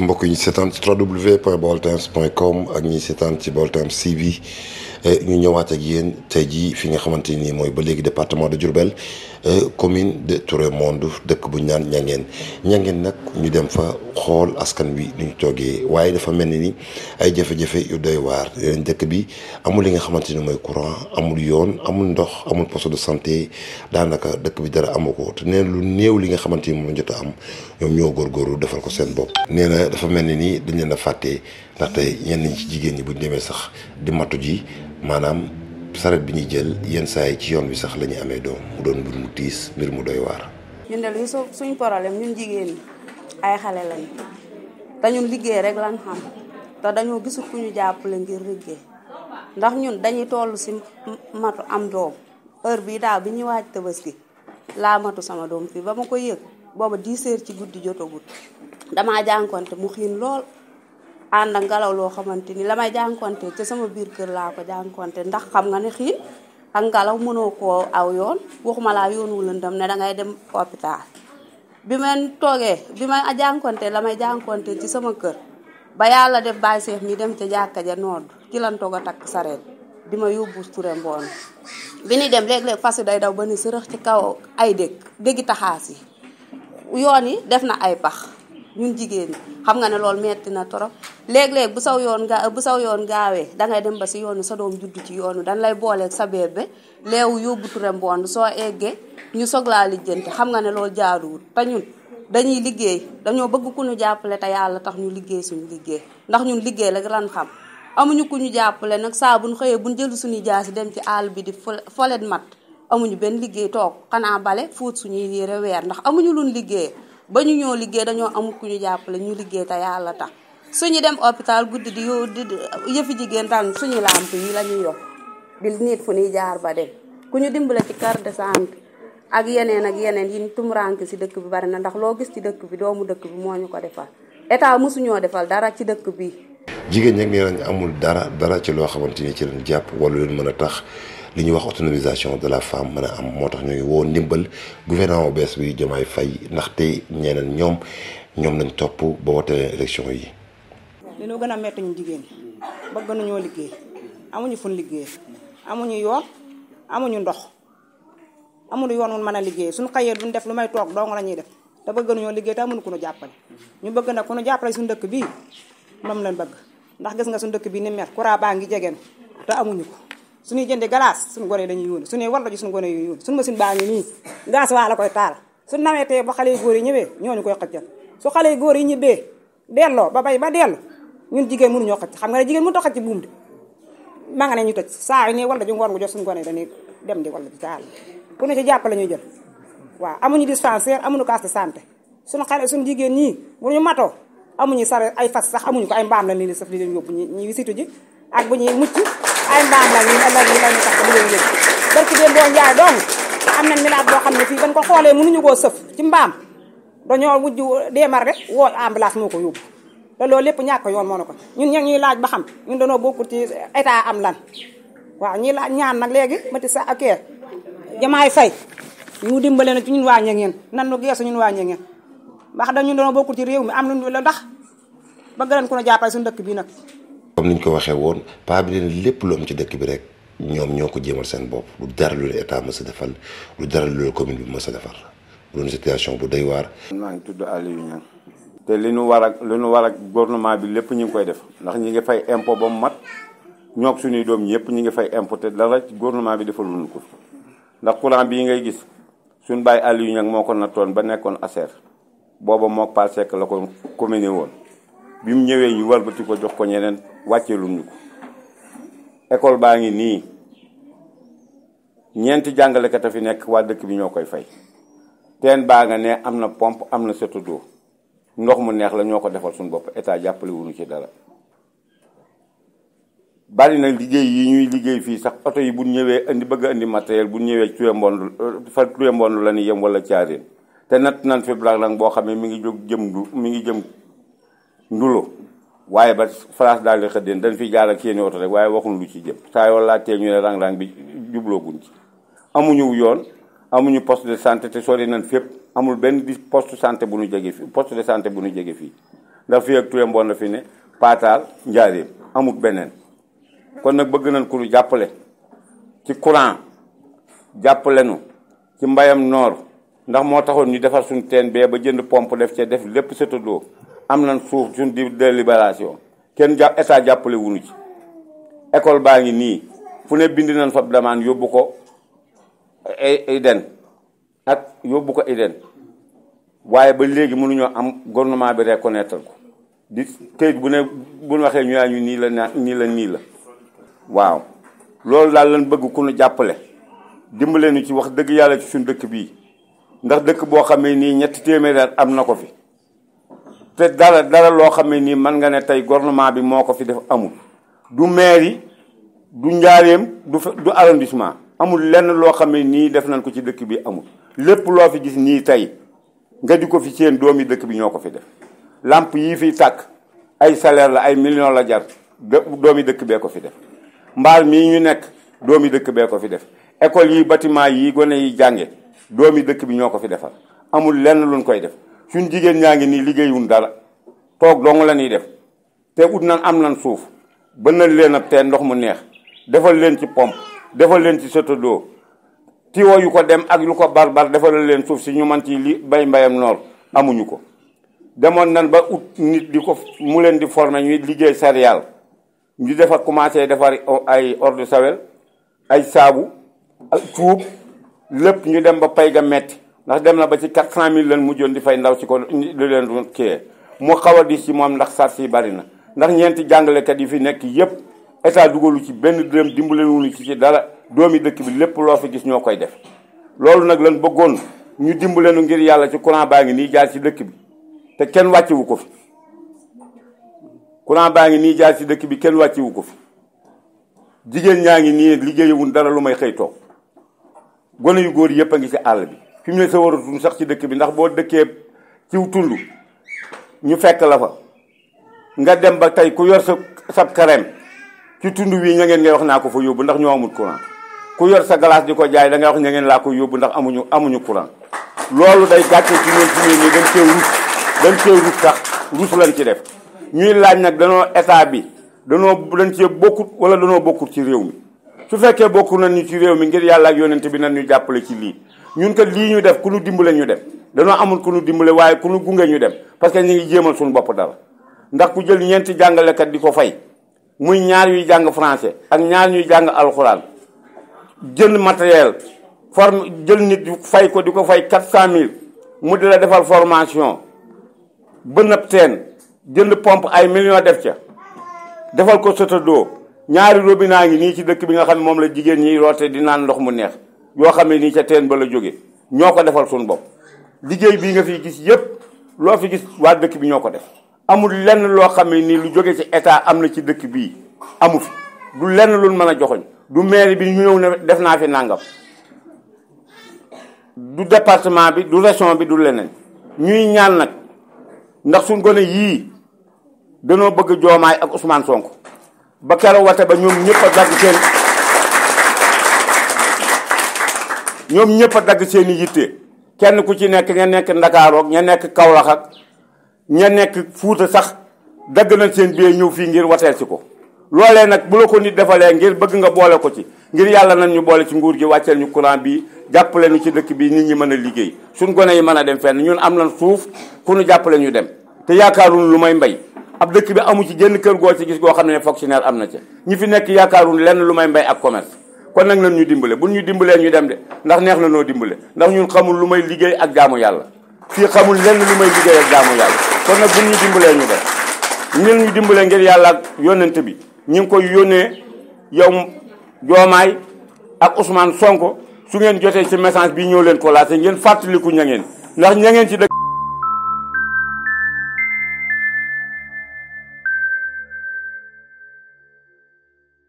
mbokk yi ñu seetaan ci www.baoltimes.com ak ñi seetaan ci Baol Times TV ñu ñëwaat ak yéen tey jii fi nga xamante ni mooy ba léegi département de Diourbel commune de Touré Monde dëkk bu ñu naan Niangène nag ñu dem fa xool askan wi nu ñu toogee waaye dafa mel ni ay jafe-jafe yu doy waar dëkk bi amul li nga xamante ni mooy courant amul yoon amul ndox amul poste de santé daanaka dëkk bi dara amu ko te nee lu néew li nga xamante ni moom jot a am ñoom ñoo góorgóorlu defal ko seen bopp. nee na dafa mel ni nii dañ leen a fàtte ndaxte ñenn ñi ci jigéen ñi bu ñu demee sax di matu ji maanaam saret bi ñuy jël yenn saa yi ci yoon bi sax la ñuy amee doom mu doon mbir mu tiis mbir mu doy waar. ñun de luy suñ problème ñun jigéen ñi ay xale lañ te ñun liggéey rek lan xam te dañoo gisul ku ñu jàppale ngir liggéey ndax ñun dañuy toll si matu am doom heure bii daaw bi ñuy waaj Tabaski laa matu sama doom fii ba ma ko yëg booba 10 heures ci guddi jotagut damaa jànkonte mu xiin lool ànd ak ngelaw loo xamante ni la may jànkonte te sama biir kër laa ko jànkonte ndax xam nga ne xiin ak ngelaw mënoo koo aw yoon waxuma laa yoon wu lëndëm ne dangay dem hôpital bi ma toogee bi ma jànkonte la may jànkonte ci sama kër ba yàlla def Baye Seex mi dem ca jàkka ja nodd ci lan toog a takk sareet di ma yóbbu Touré Mboon bi ni dem léeg-léeg fas yi day daw ba ni sërëx ci kaw ay déggi taxaas yi yoon yi def na ay pax ñun jigéen ñi xam nga ne loolu metti na trop léeg-léeg bu saw yoon gaawee dangay dem ba si yoonu sa doom juddu ci yoonu dañ lay booleeg sa bébé leewu yóbbu Touré Mboon soo eggee ñu soog laa lijjanti xam nga ne loolu jaaduwul te ñun dañuy liggéey dañoo bëgg ku ñu jàppale te yàlla tax ñu liggéey suñu liggéey ndax ñun liggéey la lan xam amuñu ku ñu jàppale nag saa buñ xëyee buñ jëlu suñuy jaasi dem ci àll bi di folet mat amuñu benn liggéey toog xanaa bale fuut suñuy yére weer ndax amuñu luñ liggéey ba ñu ñoo liggéey dañoo amul ku ñu jàppale ñu liggéey te yàlla tax suñu dem hôpital guddi di yëfi jigéen tam suñu lamp yi la ñuy yokk di nit fu ñuy jaar ba dem ku ñu dimbale ci carte de santé ak yeneen yi tumuranke si dëkk bi bari na ndax loo gis ci dëkk bi doomu dëkk bi moo ñu ko defal état mosuñoo defal dara ci dëkk bi. jigéen ñi nee nañ amul dara ci loo xamante ni ci leen jàpp wala leen mën a tax li ñuy wax autonomisation de la femme mën a am moo tax ñuy woo ndimbal gouvernement bees bi Diomaye Faye ndaxte ñeneen ñoom lañ topp ba wote élection yi. li ñu gën a metti ñu jigéen bëgg nañoo liggéey amuñu fun liggéey amuñu yoon amuñu ndox amuñu yoon wun mën a liggéey suñu xëyee duñ def lu may toog dong la ñuy def te bëgg nañoo liggéey te amuñu ku ñu jàppale ñu bëgg nag ku ñu jàppale suñu dëkk bii moom lañ bëgg ndax gis nga suñu dëkk bii ni mer courant baa ngi jegeen te amuñu ko suñuy jëndee glace suñu gone yi dañuy yónni suñuy war la ji suñu gone yi yónni suñu machine baa ngi nii gaz waa la koy taal suñu nawetee ba xale yu góor yi ñëwee ñooñu koy xëccal su xale yu góor yi ñibbee delloo ba bay ba dellu ñun jigéen mënuñoo xëcc xam nga ne jigéen mënu ta xëcc buum de ma nga ne ñu tëj saa yu nii wala ji ngoon gu jot suñu gone yi dañuy dem di wala ji taal ku ne ci jàppale ñuy jël waaw amuñu dispensaire amuñu case de santé suñu xale suñu jigéen ñii bu ñu matoo amuñu sare ay fas sax amuñu ko ay mbaam la nii li saf li leen yóbbu ñi wisitu ji ak bu ñuy mucc ay mbaam la ñu ëllëg yi lañu tax ba leen yóbbu barki déen boo njaay dong am nañ milaat boo xam ne fii bañ ko xoolee mënuñu koo sëf ci mbaam dañoo mujj déemar rek woo ambulance moo ko yóbbu te loolu lépp ñàkk yoon moo na ko ñun ñuy laaj ba xam ñun dañoo bokkul ci état am lan waaw ñuy laaj ñaan nag léegi mati sa ak Diomaye Faye ñu dimbale na ci ñun waa Niangène nan nu geesu ñun waa Niangène ndax dañu dañoo bokkul ci réew mi am nañu la ndax bëgg nañ ko na jàppale suñu dëkk bi nag. comme niñ ko waxee woon paa bi leen lépp lu am ci dëkk bi rek ñoom ñoo ko jéemal seen bopp lu dara lu leen état mës a defal lu dara lu leen commune bi mës a defar bu doon situation bu doy waar. maa ngi tudd Aliou Niang te li nu war ak gouvernement bi lépp ñu ngi koy def ndax ñi ngi fay impôt ba mu mat ñoog suñuy doom ñëpp ñi ngi fay impôt te dara ci gouvernement bi defaluñu ko ndax courant bii ngay gis suñu bàyyi Aliou Niang moo ko nattoon ba nekkoon ASER booba mook Paal Seck la ko commune woon bi mu ñëwee ñu walbati ko jox ko ñeneen wàcceeluñ ñu ko école baa ngi nii ñeenti jàngalekat a fi nekk waa dëkk bi ñoo koy fay teen baa nga ne am na pompe am na château d'eau ndox mu neex la ñoo ko defal suñu bopp état jàppale wuñu ci dara bari na liggéey yi ñuy liggéey fii sax oto yi bu ñëwee indi bëgg a indi matériel bu ñëwee Touré Mbond fa Touré Mbond la ni yem wala Thiarène te natt nan fi Blacklang boo xam ne mi ngi jëm ndulo waaye ba France daal di xëddeen dañ fi jaar ak seeni oto rek waaye waxuñ lu ci jëm saa yoo laajtee ñu ne rang-rang bi jublooguñ ci amuñu yoon amuñu poste de santé te sori nañ fépp amul benn poste santé bu ñu jege fii poste de santé bu ñu jege fii ndax fii ak Touré Mbonda fi ne Pataal Njaaréem amut beneen. kon nag bëgg nañ ku ñu jàppale ci courant jàppale nu ci mbayam noor ndax moo taxoon ñu defar suñu teen bee ba jënd pompe def ca def lépp setadoo am nañ suuf suñ di délibération kenn état jàppale wuñu ci école baa ngi nii fu ne bind nañ fa demande yóbbu ko Iden ak yóbbu ko Iden waaye ba léegi mënuñoo am gouvernement bi reconnaître ko di këyit bu ne bu ñu waxee ñu nii la waaw loolu daal lañ bëgg ku ñu jàppale dimbale nu ci wax dëgg yàlla ci suñu dëkk bii ndax dëkk boo xamee nii 3 téeméeri at am na ko fi te dara loo xamee nii mën nga ne tey gouvernement bi moo ko fi def amul du mairie du njaareem du arrondissement amul lenn loo xamee nii def nañ ko ci dëkk bi amul lépp loo fi gis nii tey nga di ko fi seen doomi dëkk bi ñoo ko fi def lamp yii fiy tàkk ay salaire la ay millions la jar doomi dëkk bee ko fi def mbaal mii ñu nekk doomi dëkk bee ko fi def école yi bâtiment yi gone yi jànge doomi dëkk bi ñoo ko fi defal amul lenn luñ koy def suñ jigéen ñaa ngi nii liggéeyuñ dara toog dong la ñuy def te ut nan am nan suuf bënal leen ab teen ndox mu neex defal leen ci pompe defal leen ci setadoo tiwo yu ko dem ak yu ko barbar defal leen suuf si ñu man ci li mbayam noor amuñu ko demoon nan ba ut nit di ko mu leen di former ñuy liggéey céréale ñu defar commencé defar ay eau de Javel ay saabu ak cuub lépp ñu dem ba pay ga metti ndax dem na ba ci 400 000 lan mujjoon di fay ndaw si ko lu leen doon kiyee mu xaw a di ci moom ndax sart yi bari na ndax ñeenti jàngalekat yi fi nekk yépp état dugalu ci benn dërëm dimbale wuñu ci dara doomi dëkk bi lépp loo fi gis ñoo koy def loolu nag lan bëggoon ñu dimbale nu ngir yàlla ci courant baa ngi nii jaar ci dëkk bi te kenn wàccewu ko fi courant baa ngi nii jaar ci dëkk bi kenn wàccewu ko fi jigéen ñaa ngi nii liggéeyewuñ dara lu may xëy toog gone yu góor yëpp a ngi ci àll bi fi mu ne sa waratuñ sax ci dëkk bi ndax boo dëkkee ciw tund ñu fekk la fa nga dem ba tey ku yor sab kareem ci tund wi ña ngeen ngay wax naa ko fa yóbbu ndax ñoo amul courant ku yor sa glace di ko jaay da ngay wax ña ngeen laa ko yóbbu ndax amuñu courant loolu day gàcce ci ñoom ci ne nii dañ cee rus sax rus lañ ci def ñuy laaj nag danoo état bi dañ cee bokkut wala danoo bokkut ci réew mi su fekkee bokku nañ ñu ci réew mi ngir yàlla ak yonent bi nañ ñu jàppale ci lii ñun kat lii ñu def ku ñu dimbale ñu dem danoo amul ku ñu dimbale waaye ku ñu gunge ñu dem parce que ñu ngi jéemal suñu bopp dara ndax ku jël ñeenti jàngalekat di ko fay muy ñaar yuy jàng français ak ñaar ñuy jàng alxuraan jënd matériel jël nit fay ko di ko fay 400 000 mu di la defal formation bënab teen jënd pompe ay millions def ca defal ko setadoo ñaari robinet ngi nii ci dëkk bi nga xam ne moom la jigéen ñiy roote di naan ndox mu neex yoo xam ne nii ca teen ba la jóge ñoo ko defal suñu bopp liggéey bii nga fi gis yépp loo fi gis waa dëkk bi ñoo ko def amul lenn loo xam ne nii lu jóge ci état am na ci dëkk bii amu fi du lenn lu mën a joxoñ du mairie bi ñu ñëw ne def naa fi nangam du département bi du région bi du leneen ñuy ñaan nag ndax suñ gone yii danoo bëgg Diomaye ak Ousmane Sonko ba keroog wate ba ñoom ñëpp a dagg seen i yitte kenn ku ci nekk ña nekk Ndakaaroog ña nekk Kaolack ak ña nekk Fuuta sax dagg na seen bee ñëw fii ngir wateel si ko loolee nag bu la ko nit defalee ngir bëgg nga boole ko ci ngir yàlla nañ ñu boole ci nguur gi wàcceel ñu courant bi jàppale ñu ci dëkk bi nit ñi mën a liggéey suñ gone yi mën a dem fenn ñun am nañ suuf ku ñu jàppale ñu dem te yaakaaruñ lu may mbay ab dëkk bi amu ci génn kër goo ci gis goo xam ne fonctionnaire am na ca ñi fi nekk yaakaaruñ lenn lu may mbay ak commerce kon nag nañ ñu dimbale bu ñu dimbalee ñu dem de ndax neex na noo dimbale ndax ñun xamul lu may liggéey ak jaamu yàlla fii xamul lenn lu may liggéey ak jaamu yàlla kon nag bu ñu dimbalee ñu dem ñun ñu dimbalee ngir yàlla ak yónnent bi ñu ngi koy yónnee yow Diomaye ak Ousmane Sonko su ngeen jotee ci message bi ñëw leen ko laajte ngeen fàttaliku ña ngeen ndax ña ngeen ci dëkk